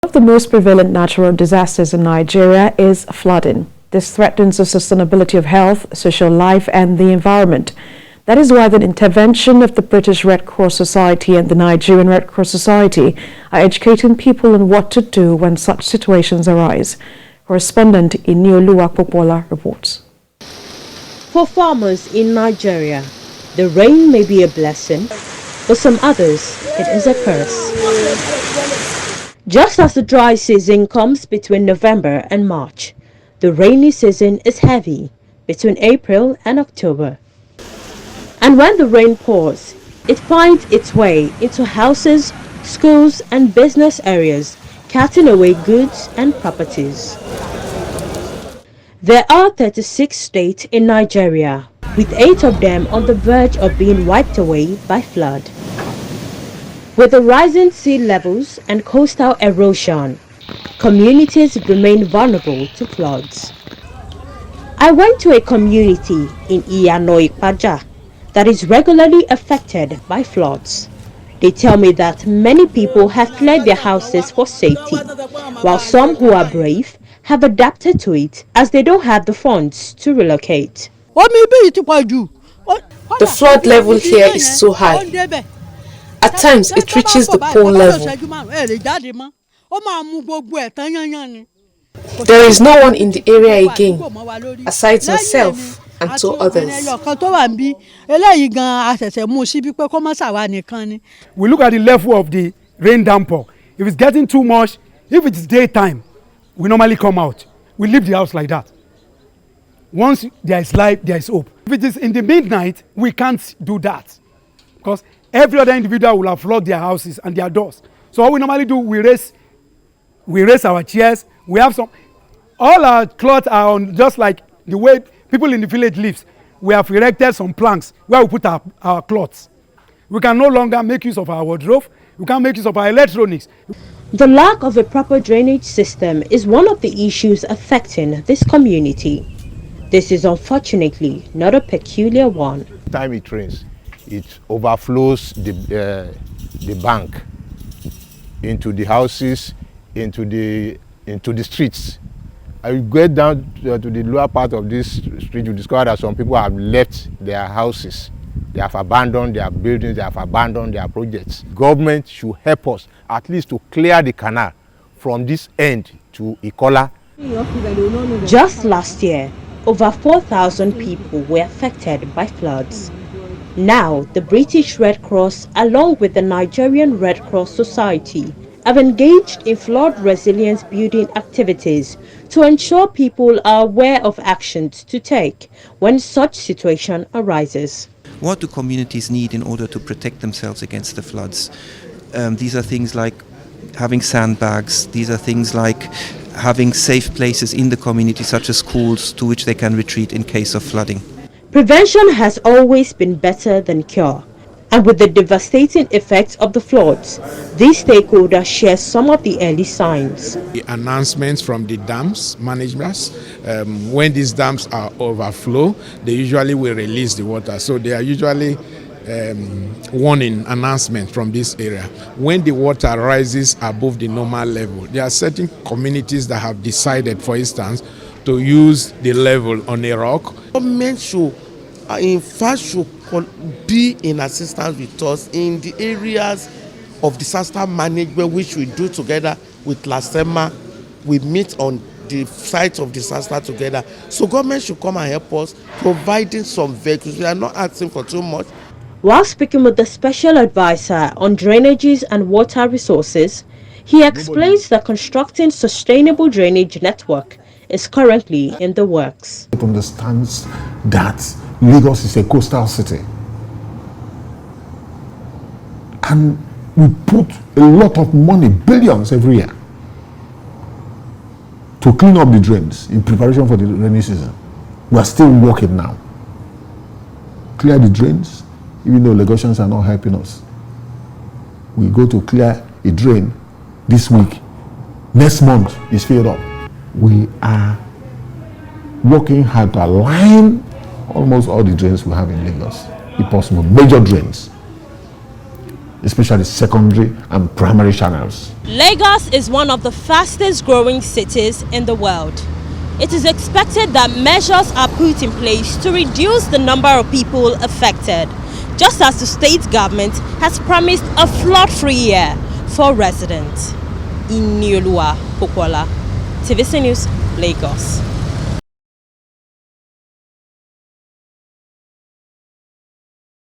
One of the most prevalent natural disasters in Nigeria is flooding. This threatens the sustainability of health, social life and the environment. That is why the intervention of the British Red Cross Society and the Nigerian Red Cross Society are educating people on what to do when such situations arise. Correspondent Inioluwa Popoola reports. For farmers in Nigeria, the rain may be a blessing. For some others, it is a curse. Just as the dry season comes between November and March, the rainy season is heavy between April and October. And when the rain pours, it finds its way into houses, schools and business areas, carting away goods and properties. There are 36 states in Nigeria, with 8 of them on the verge of being wiped away by flood. With the rising sea levels and coastal erosion, communities remain vulnerable to floods. I went to a community in Inioluwa Popoola that is regularly affected by floods. They tell me that many people have fled their houses for safety, while some who are brave have adapted to it as they don't have the funds to relocate. The flood level here is so high. At times, it reaches the pool level. There is no one in the area again, aside myself and 2 others. We look at the level of the rain downpour. If it's getting too much, if it's daytime, we normally come out. We leave the house like that. Once there is light, there is hope. If it is in the midnight, we can't do that, because every other individual will have flooded their houses and their doors. So what we normally do, we raise our chairs. We have all our clothes are on, just like the way people in the village live. We have erected some planks where we put our clothes. We can no longer make use of our wardrobe. We can't make use of our electronics. The lack of a proper drainage system is one of the issues affecting this community. This is unfortunately not a peculiar one. Time it rains, it overflows the bank into the houses, into the streets. I get down to the lower part of this street, you discover that some people have left their houses. They have abandoned their buildings, they have abandoned their projects. Government should help us at least to clear the canal from this end to Ikola. Just last year, over 4,000 people were affected by floods. Now, the British Red Cross, along with the Nigerian Red Cross Society, have engaged in flood resilience building activities to ensure people are aware of actions to take when such situation arises. What do communities need in order to protect themselves against the floods? These are things like having sandbags. These are things like having safe places in the community, such as schools, to which they can retreat in case of flooding. Prevention has always been better than cure. And with the devastating effects of the floods, these stakeholders share some of the early signs. The announcements from the dams managers, when these dams are overflow, they usually will release the water. So they are usually warning announcements from this area. When the water rises above the normal level, there are certain communities that have decided, for instance, to use the level on a rock. Government should, in fact, should be in assistance with us in the areas of disaster management, which we do together with LASEMA. We meet on the sites of disaster together. So government should come and help us, providing some vehicles. We are not asking for too much. While speaking with the special advisor on drainages and water resources, he explains that constructing sustainable drainage network is currently in the works. It understands that Lagos is a coastal city, and we put a lot of money, billions every year, to clean up the drains in preparation for the rainy season. We are still working now. Clear the drains, even though Lagosians are not helping us. We go to clear a drain this week. Next month is filled up. We are working hard to align almost all the drains we have in Lagos, if possible, major drains. especially secondary and primary channels. Lagos is one of the fastest growing cities in the world. It is expected that measures are put in place to reduce the number of people affected, just as the state government has promised a flood-free year for residents. Inioluwa Popoola, TVC News, Lagos.